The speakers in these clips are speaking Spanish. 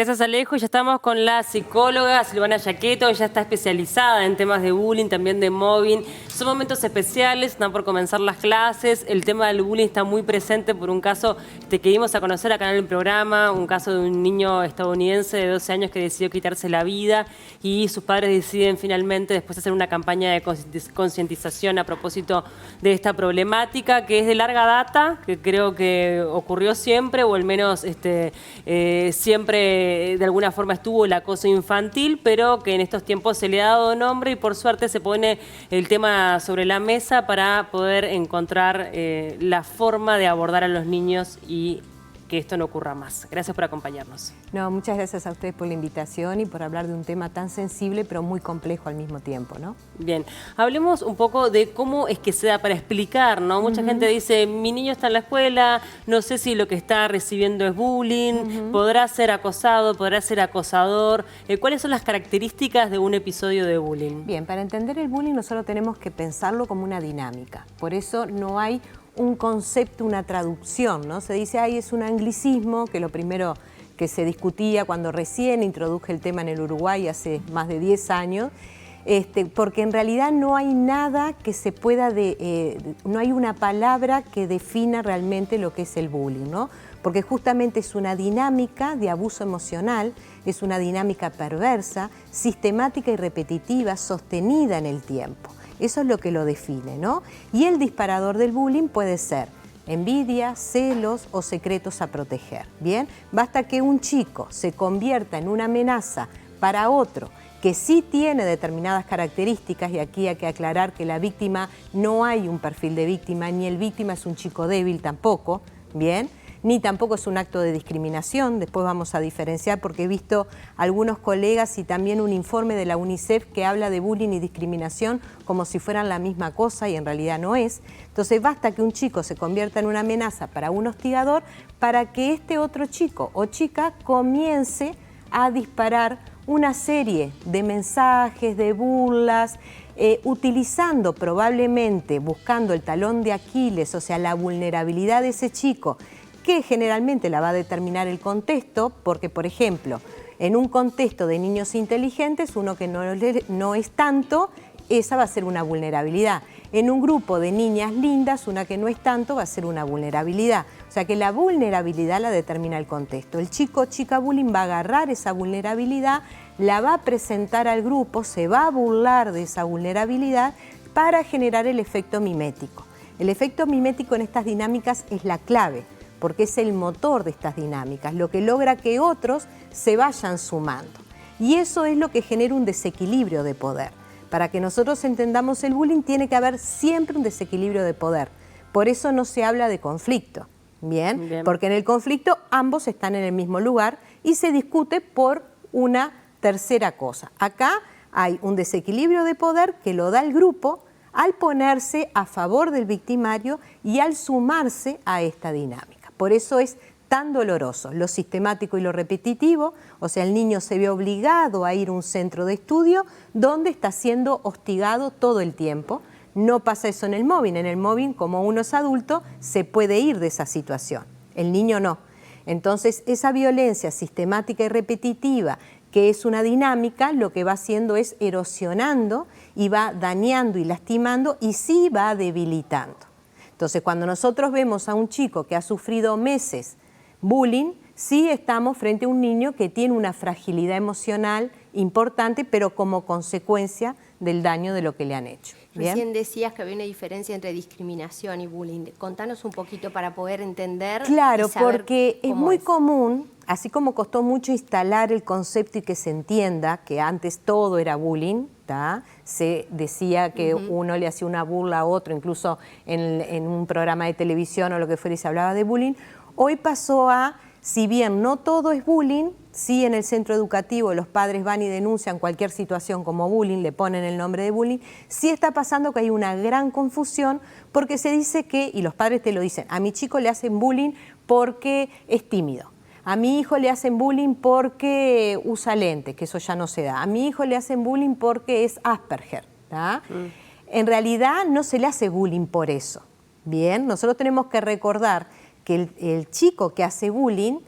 Gracias, Alejo. Ya estamos con la psicóloga Silvana Yaqueto. Ella está especializada en temas de bullying, también de mobbing. Son momentos especiales, están por comenzar las clases. El tema del bullying está muy presente por un caso que dimos a conocer acá en el programa, un caso de un niño estadounidense de 12 años que decidió quitarse la vida y sus padres deciden finalmente después hacer una campaña de concientización a propósito de esta problemática que es de larga data, que creo que ocurrió siempre, o al menos siempre de alguna forma estuvo el acoso infantil, pero que en estos tiempos se le ha dado nombre y por suerte se pone el tema sobre la mesa para poder encontrar la forma de abordar a los niños y que esto no ocurra más. Gracias por acompañarnos. No, muchas gracias a ustedes por la invitación y por hablar de un tema tan sensible pero muy complejo al mismo tiempo, ¿no? Bien, hablemos un poco de cómo es que se da para explicar, ¿no? Mucha gente dice, mi niño está en la escuela, no sé si lo que está recibiendo es bullying, podrá ser acosado, podrá ser acosador. ¿Cuáles son las características de un episodio de bullying? Bien, para entender el bullying nosotros tenemos que pensarlo como una dinámica. Por eso no hay un concepto, una traducción, ¿no? Se dice, ay, es un anglicismo, que lo primero que se discutía cuando recién introduje el tema en el Uruguay hace más de 10 años, porque en realidad no hay nada que se pueda, no hay una palabra que defina realmente lo que es el bullying, ¿no? Porque justamente es una dinámica de abuso emocional, es una dinámica perversa, sistemática y repetitiva, sostenida en el tiempo. Eso es lo que lo define, ¿no? Y el disparador del bullying puede ser envidia, celos o secretos a proteger, ¿bien? Basta que un chico se convierta en una amenaza para otro que sí tiene determinadas características, y aquí hay que aclarar que la víctima no hay un perfil de víctima, ni el víctima es un chico débil tampoco, ¿bien? Ni tampoco es un acto de discriminación, después vamos a diferenciar porque he visto algunos colegas y también un informe de la UNICEF que habla de bullying y discriminación como si fueran la misma cosa y en realidad no es. Entonces basta que un chico se convierta en una amenaza para un hostigador para que este otro chico o chica comience a disparar una serie de mensajes, de burlas, utilizando probablemente, buscando el talón de Aquiles, o sea, la vulnerabilidad de ese chico, que generalmente la va a determinar el contexto, porque, por ejemplo, en un contexto de niños inteligentes, uno que no es tanto, esa va a ser una vulnerabilidad. En un grupo de niñas lindas, una que no es tanto, va a ser una vulnerabilidad. O sea que la vulnerabilidad la determina el contexto. El chico o chica bullying va a agarrar esa vulnerabilidad, la va a presentar al grupo, se va a burlar de esa vulnerabilidad para generar el efecto mimético. El efecto mimético en estas dinámicas es la clave, porque es el motor de estas dinámicas, lo que logra que otros se vayan sumando. Y eso es lo que genera un desequilibrio de poder. Para que nosotros entendamos el bullying tiene que haber siempre un desequilibrio de poder. Por eso no se habla de conflicto, ¿bien? Bien. Porque en el conflicto ambos están en el mismo lugar y se discute por una tercera cosa. Acá hay un desequilibrio de poder que lo da el grupo al ponerse a favor del victimario y al sumarse a esta dinámica. Por eso es tan doloroso lo sistemático y lo repetitivo, o sea, el niño se ve obligado a ir a un centro de estudio donde está siendo hostigado todo el tiempo. No pasa eso en el mobbing, como uno es adulto, se puede ir de esa situación, el niño no. Entonces, esa violencia sistemática y repetitiva, que es una dinámica, lo que va haciendo es erosionando y va dañando y lastimando y sí va debilitando. Entonces, cuando nosotros vemos a un chico que ha sufrido meses bullying, sí estamos frente a un niño que tiene una fragilidad emocional importante, pero como consecuencia del daño de lo que le han hecho. ¿Bien? Recién decías que había una diferencia entre discriminación y bullying. Contanos un poquito para poder entender. Claro, y saber porque es cómo muy común, así como costó mucho instalar el concepto y que se entienda que antes todo era bullying, ¿tá? Se decía que uno le hacía una burla a otro, incluso en un programa de televisión o lo que fuera y se hablaba de bullying. Hoy pasó a, si bien no todo es bullying, sí en el centro educativo los padres van y denuncian cualquier situación como bullying, le ponen el nombre de bullying, sí está pasando que hay una gran confusión porque se dice que, y los padres te lo dicen, a mi chico le hacen bullying porque es tímido. A mi hijo le hacen bullying porque usa lentes, que eso ya no se da. A mi hijo le hacen bullying porque es Asperger, ¿tá? En realidad no se le hace bullying por eso. Bien, nosotros tenemos que recordar que el chico que hace bullying,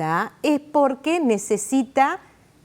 ¿tá? Es porque necesita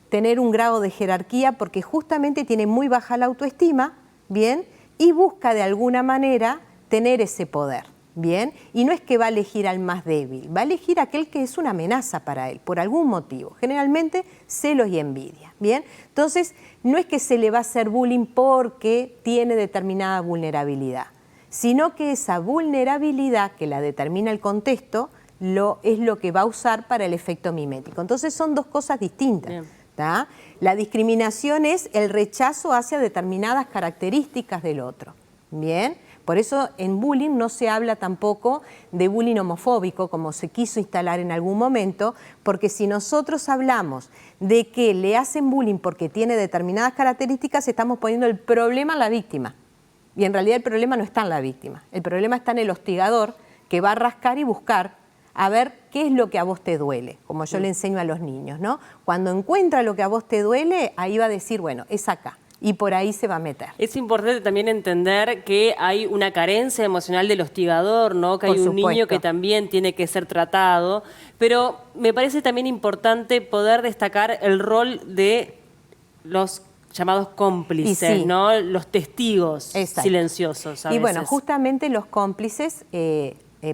tener un grado de jerarquía, porque justamente tiene muy baja la autoestima, ¿bien? Y busca de alguna manera tener ese poder, ¿bien? Y no es que va a elegir al más débil, va a elegir aquel que es una amenaza para él, por algún motivo, generalmente celos y envidia, ¿bien? Entonces, no es que se le va a hacer bullying porque tiene determinada vulnerabilidad, sino que esa vulnerabilidad que la determina el contexto es lo que va a usar para el efecto mimético. Entonces, son dos cosas distintas. ¿Tá? La discriminación es el rechazo hacia determinadas características del otro. Bien, por eso en bullying no se habla tampoco de bullying homofóbico, como se quiso instalar en algún momento, porque si nosotros hablamos de que le hacen bullying porque tiene determinadas características, estamos poniendo el problema a la víctima. Y en realidad el problema no está en la víctima, el problema está en el hostigador que va a rascar y buscar a ver qué es lo que a vos te duele, como yo le enseño a los niños, ¿no? Cuando encuentra lo que a vos te duele, ahí va a decir, bueno, es acá, y por ahí se va a meter. Es importante también entender que hay una carencia emocional del hostigador, ¿no? Que hay un niño que también tiene que ser tratado, pero me parece también importante poder destacar el rol de los llamados cómplices, ¿no? Los testigos silenciosos a veces. Y bueno, justamente los cómplices,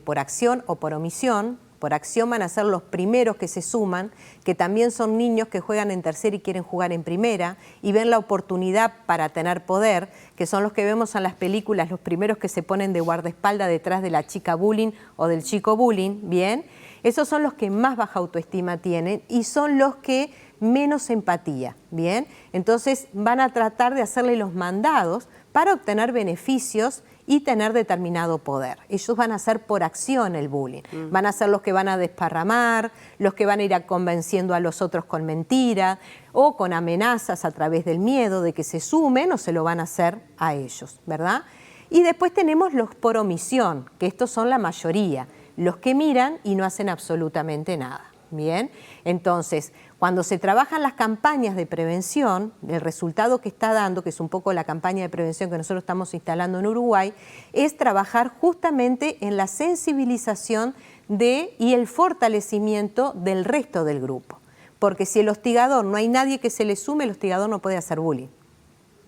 por acción o por omisión, por acción van a ser los primeros que se suman, que también son niños que juegan en tercera y quieren jugar en primera y ven la oportunidad para tener poder, que son los que vemos en las películas, los primeros que se ponen de guardaespaldas detrás de la chica bullying o del chico bullying, ¿bien? Esos son los que más baja autoestima tienen y son los que menos empatía, ¿bien? Entonces van a tratar de hacerle los mandados para obtener beneficios y tener determinado poder. Ellos van a hacer por acción el bullying. Van a ser los que van a desparramar, los que van a ir convenciendo a los otros con mentiras o con amenazas a través del miedo de que se sumen o se lo van a hacer a ellos, ¿verdad? Y después tenemos los por omisión, que estos son la mayoría, los que miran y no hacen absolutamente nada. Bien, entonces, cuando se trabajan las campañas de prevención, el resultado que está dando, que es un poco la campaña de prevención que nosotros estamos instalando en Uruguay, es trabajar justamente en la sensibilización y el fortalecimiento del resto del grupo. Porque si el hostigador, no hay nadie que se le sume, el hostigador no puede hacer bullying.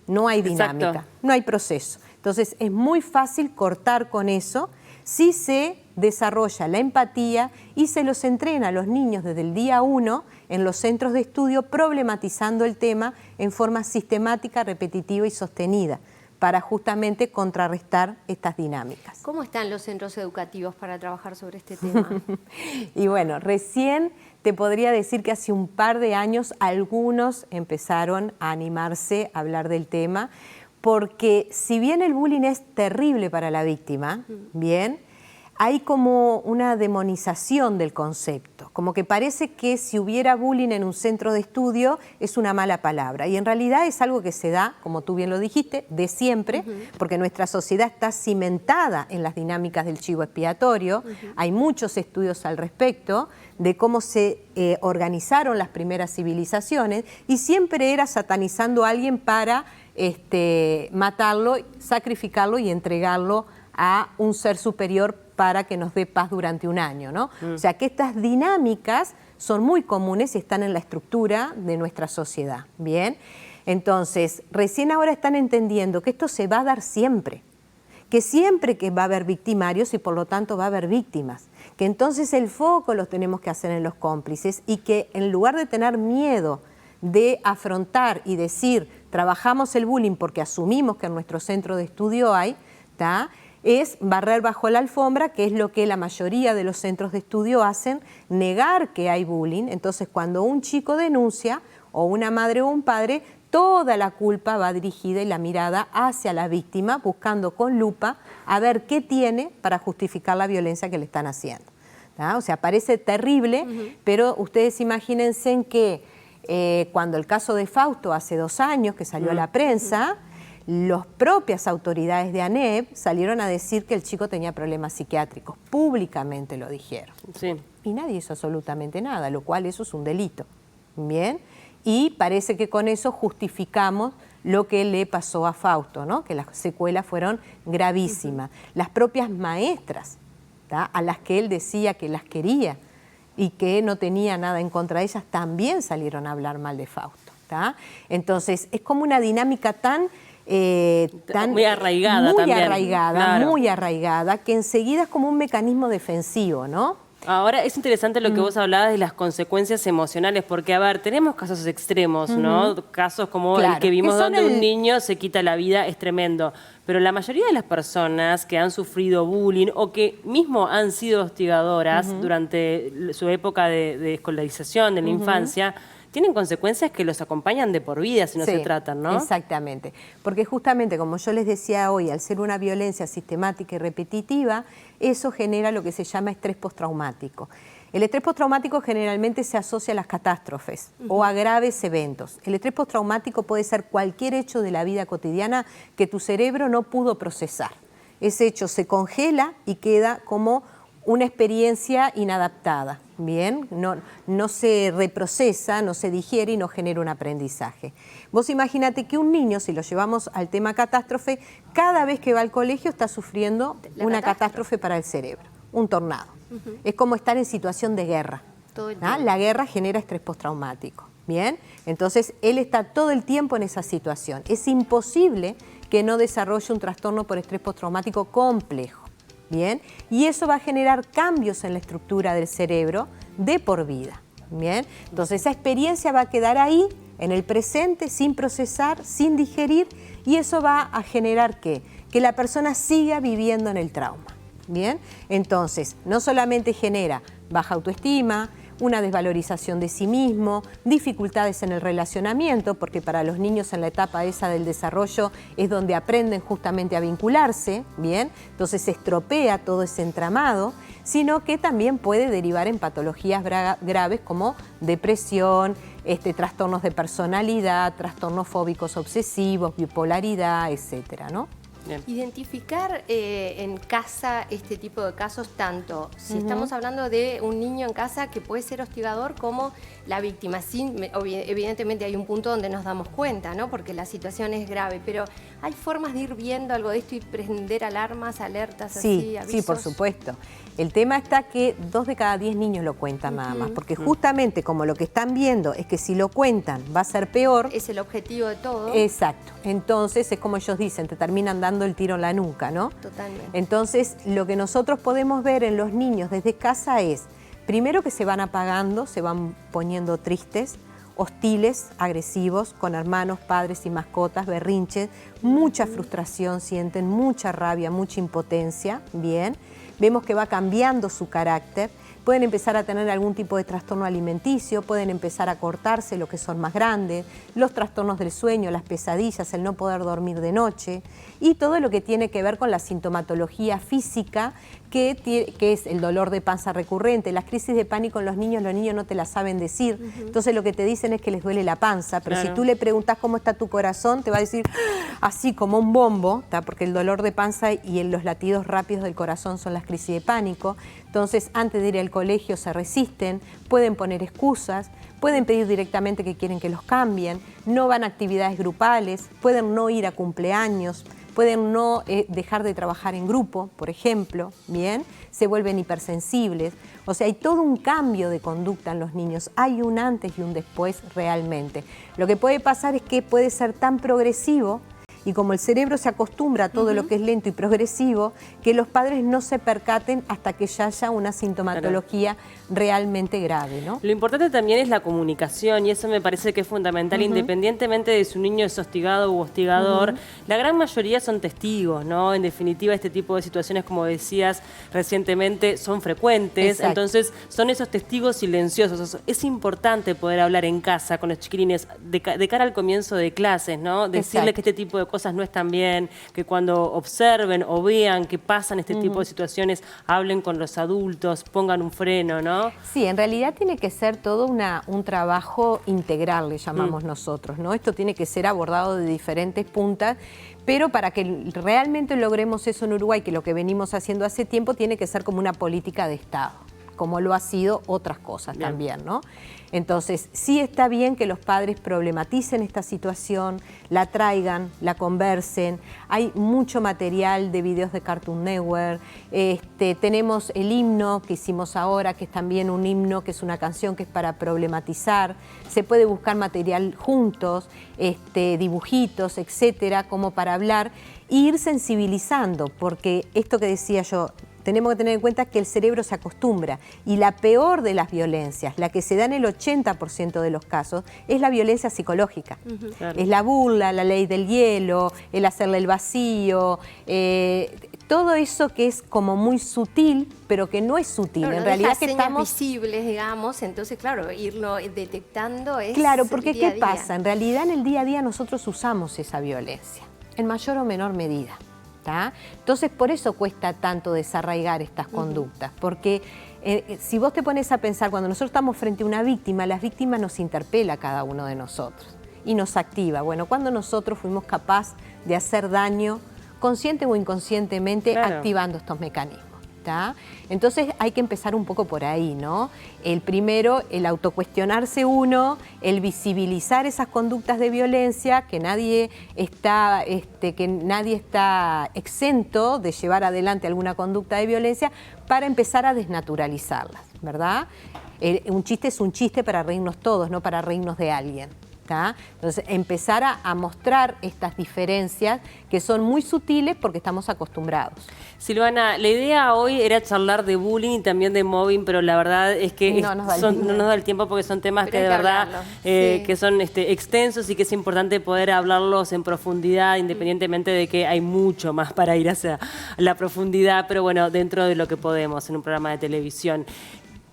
No hay dinámica, no hay proceso. Entonces, es muy fácil cortar con eso si se desarrolla la empatía y se los entrena a los niños desde el día 1 en los centros de estudio problematizando el tema en forma sistemática, repetitiva y sostenida para justamente contrarrestar estas dinámicas. ¿Cómo están los centros educativos para trabajar sobre este tema? Y bueno, recién te podría decir que hace un par de años algunos empezaron a animarse a hablar del tema, porque si bien el bullying es terrible para la víctima, bien, hay como una demonización del concepto, como que parece que si hubiera bullying en un centro de estudio es una mala palabra, y en realidad es algo que se da, como tú bien lo dijiste, de siempre, porque nuestra sociedad está cimentada en las dinámicas del chivo expiatorio, hay muchos estudios al respecto de cómo se organizaron las primeras civilizaciones, y siempre era satanizando a alguien para matarlo, sacrificarlo y entregarlo a un ser superior para que nos dé paz durante un año, ¿no? O sea que estas dinámicas son muy comunes y están en la estructura de nuestra sociedad, ¿bien? Entonces, recién ahora están entendiendo que esto se va a dar siempre que va a haber victimarios y por lo tanto va a haber víctimas, que entonces el foco los tenemos que hacer en los cómplices y que en lugar de tener miedo de afrontar y decir, trabajamos el bullying porque asumimos que en nuestro centro de estudio hay, ¿tá?, es barrer bajo la alfombra, que es lo que la mayoría de los centros de estudio hacen, negar que hay bullying. Entonces, cuando un chico denuncia, o una madre o un padre, toda la culpa va dirigida y la mirada hacia la víctima, buscando con lupa a ver qué tiene para justificar la violencia que le están haciendo, ¿tá? O sea, parece terrible, pero ustedes imagínense en que cuando el caso de Fausto hace 2 años que salió a la prensa, las propias autoridades de ANEP salieron a decir que el chico tenía problemas psiquiátricos, públicamente lo dijeron. Sí. Y nadie hizo absolutamente nada, lo cual eso es un delito, ¿bien? Y parece que con eso justificamos lo que le pasó a Fausto, ¿no? Que las secuelas fueron gravísimas. Las propias maestras, ¿tá?, a las que él decía que las quería, y que no tenía nada en contra de ellas también salieron a hablar mal de Fausto. ¿Tá? Entonces, es como una dinámica tan muy arraigada también. Claro. Muy arraigada, que enseguida es como un mecanismo defensivo, ¿no? Ahora, es interesante lo que vos hablabas de las consecuencias emocionales, porque, a ver, tenemos casos extremos, ¿no? Casos como el que vimos donde un niño se quita la vida, es tremendo. Pero la mayoría de las personas que han sufrido bullying o que mismo han sido hostigadoras durante su época de escolarización, de la infancia, tienen consecuencias que los acompañan de por vida si no se tratan, ¿no? Exactamente, porque justamente, como yo les decía hoy, al ser una violencia sistemática y repetitiva, eso genera lo que se llama estrés postraumático. El estrés postraumático generalmente se asocia a las catástrofes o a graves eventos. El estrés postraumático puede ser cualquier hecho de la vida cotidiana que tu cerebro no pudo procesar. Ese hecho se congela y queda como una experiencia inadaptada, ¿bien? No se reprocesa, no se digiere y no genera un aprendizaje. Vos imagínate que un niño, si lo llevamos al tema catástrofe, cada vez que va al colegio está sufriendo una catástrofe para el cerebro, un tornado. Es como estar en situación de guerra. La guerra genera estrés postraumático, ¿bien? Entonces, él está todo el tiempo en esa situación. Es imposible que no desarrolle un trastorno por estrés postraumático complejo. Bien, y eso va a generar cambios en la estructura del cerebro de por vida. Bien, entonces esa experiencia va a quedar ahí, en el presente, sin procesar, sin digerir, y eso va a generar que la persona siga viviendo en el trauma. Bien, entonces no solamente genera baja autoestima, una desvalorización de sí mismo, dificultades en el relacionamiento, porque para los niños en la etapa esa del desarrollo es donde aprenden justamente a vincularse, ¿bien? Entonces se estropea todo ese entramado, sino que también puede derivar en patologías graves como depresión, trastornos de personalidad, trastornos fóbicos obsesivos, bipolaridad, etcétera, ¿no? Bien. Identificar en casa este tipo de casos, tanto si estamos hablando de un niño en casa que puede ser hostigador como la víctima. Evidentemente hay un punto donde nos damos cuenta, ¿no? Porque la situación es grave, pero ¿hay formas de ir viendo algo de esto y prender alarmas, alertas, así, avisos? Sí, por supuesto. El tema está que 2 de cada 10 niños lo cuentan nada más, porque justamente como lo que están viendo es que si lo cuentan va a ser peor. Es el objetivo de todo. Exacto. Entonces es como ellos dicen, te terminan dando el tiro en la nuca, ¿no? Totalmente. Entonces lo que nosotros podemos ver en los niños desde casa es, primero que se van apagando, se van poniendo tristes, hostiles, agresivos, con hermanos, padres y mascotas, berrinches, mucha frustración sienten, mucha rabia, mucha impotencia, bien. Vemos que va cambiando su carácter, pueden empezar a tener algún tipo de trastorno alimenticio, pueden empezar a cortarse lo que son más grandes, los trastornos del sueño, las pesadillas, el no poder dormir de noche y todo lo que tiene que ver con la sintomatología física que es el dolor de panza recurrente, las crisis de pánico en los niños no te la saben decir, entonces lo que te dicen es que les duele la panza, pero si tú le preguntas cómo está tu corazón, te va a decir así como un bombo, ¿tá? Porque el dolor de panza y los latidos rápidos del corazón son las crisis de pánico. Entonces, antes de ir al colegio se resisten, pueden poner excusas, pueden pedir directamente que quieren que los cambien, no van a actividades grupales, pueden no ir a cumpleaños, pueden no dejar de trabajar en grupo, por ejemplo, ¿bien? Se vuelven hipersensibles. O sea, hay todo un cambio de conducta en los niños. Hay un antes y un después realmente. Lo que puede pasar es que puede ser tan progresivo y como el cerebro se acostumbra a todo lo que es lento y progresivo, que los padres no se percaten hasta que ya haya una sintomatología realmente grave, ¿no? Lo importante también es la comunicación y eso me parece que es fundamental, independientemente de si un niño es hostigado u hostigador, la gran mayoría son testigos, ¿no? En definitiva, este tipo de situaciones, como decías recientemente, son frecuentes, entonces son esos testigos silenciosos. Es importante poder hablar en casa con los chiquilines de cara al comienzo de clases, ¿no? Decirles que este tipo de cosas no están bien, que cuando observen o vean que pasan este tipo de situaciones, hablen con los adultos, pongan un freno, ¿no? Sí, en realidad tiene que ser todo un trabajo integral, le llamamos nosotros, ¿no? Esto tiene que ser abordado de diferentes puntas, pero para que realmente logremos eso en Uruguay, que lo que venimos haciendo hace tiempo, tiene que ser como una política de Estado. como lo ha sido otras cosas también, ¿no? Entonces, sí está bien que los padres problematicen esta situación, la traigan, la conversen. Hay mucho material de videos de Cartoon Network. Tenemos el himno que hicimos ahora, que es también un himno, que es una canción que es para problematizar. Se puede buscar material juntos, dibujitos, etcétera, como para hablar e ir sensibilizando, porque esto que decía yo, tenemos que tener en cuenta que el cerebro se acostumbra y la peor de las violencias, la que se da en el 80% de los casos, es la violencia psicológica. Claro. Es la burla, la ley del hielo, el hacerle el vacío, todo eso que es como muy sutil, pero que no es sutil. Claro, en no realidad deja que señas estamos visibles, digamos, entonces claro, irlo detectando es Claro, porque día a ¿qué día. pasa? En realidad en el día a día nosotros usamos esa violencia, en mayor o menor medida. ¿Tá? Entonces, por eso cuesta tanto desarraigar estas conductas, porque si vos te pones a pensar, cuando nosotros estamos frente a una víctima, las víctimas nos interpela a cada uno de nosotros y nos activa. Bueno, cuando nosotros fuimos capaces de hacer daño, consciente o inconscientemente, Claro, activando estos mecanismos. ¿Tá? Entonces hay que empezar un poco por ahí, ¿no? El primero, el autocuestionarse uno, el visibilizar esas conductas de violencia, que nadie está exento de llevar adelante alguna conducta de violencia, para empezar a desnaturalizarlas, ¿verdad? Un chiste es un chiste para reírnos todos, no para reírnos de alguien. ¿Tá? Entonces, empezar a mostrar estas diferencias que son muy sutiles porque estamos acostumbrados. Silvana, la idea hoy era charlar de bullying y también de mobbing, pero la verdad es que No nos da el tiempo. porque son temas Pero que hay de que verdad hablarlo, sí. que son extensos y que es importante poder hablarlos en profundidad, independientemente de que hay mucho más para ir hacia la profundidad, pero bueno, dentro de lo que podemos en un programa de televisión.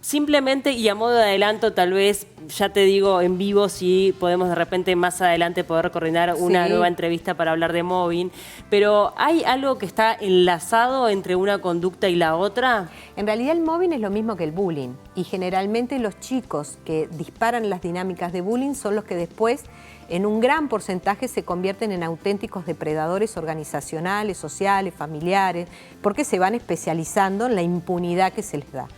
Simplemente, y a modo de adelanto, tal vez, ya te digo en vivo si podemos de repente más adelante poder coordinar una nueva entrevista para hablar de mobbing, pero ¿hay algo que está enlazado entre una conducta y la otra? En realidad el mobbing es lo mismo que el bullying y generalmente los chicos que disparan las dinámicas de bullying son los que después en un gran porcentaje se convierten en auténticos depredadores organizacionales, sociales, familiares, porque se van especializando en la impunidad que se les da.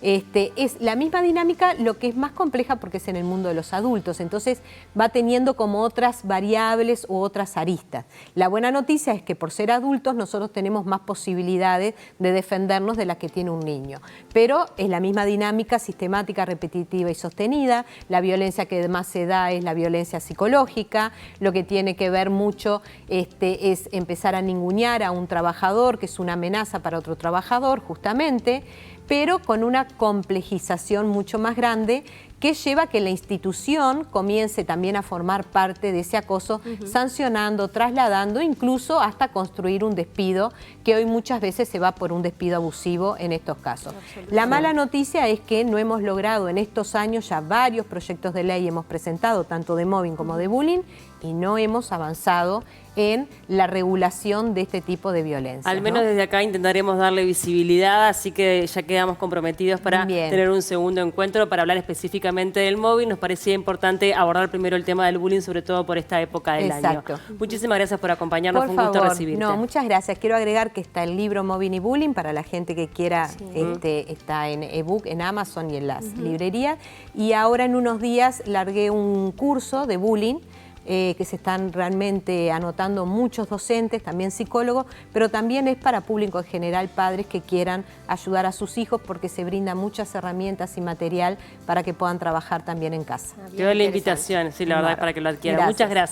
Es la misma dinámica, lo que es más compleja porque es en el mundo de los adultos, entonces va teniendo como otras variables u otras aristas. La buena noticia es que por ser adultos nosotros tenemos más posibilidades de defendernos de las que tiene un niño, pero es la misma dinámica sistemática, repetitiva y sostenida. La violencia que más se da es la violencia psicológica, lo que tiene que ver mucho es empezar a ningunear a un trabajador, que es una amenaza para otro trabajador justamente, pero con una complejización mucho más grande que lleva a que la institución comience también a formar parte de ese acoso, sancionando, trasladando, incluso hasta construir un despido, que hoy muchas veces se va por un despido abusivo en estos casos. La mala noticia es que no hemos logrado en estos años ya varios proyectos de ley hemos presentado, tanto de mobbing como de bullying, y no hemos avanzado en la regulación de este tipo de violencia. Al menos desde acá intentaremos darle visibilidad, así que ya quedamos comprometidos para tener un segundo encuentro para hablar específicamente del mobbing. Nos parecía importante abordar primero el tema del bullying, sobre todo por esta época del año. Muchísimas gracias por acompañarnos, fue un gusto recibirte. No, muchas gracias. Quiero agregar que está el libro Mobbing y Bullying para la gente que quiera, está en ebook, en Amazon y en las librerías. Y ahora en unos días largué un curso de bullying, que se están realmente anotando muchos docentes, también psicólogos, pero también es para público en general, padres que quieran ayudar a sus hijos porque se brindan muchas herramientas y material para que puedan trabajar también en casa. Quedó la invitación, sí, la verdad es para que lo adquieran. Muchas gracias.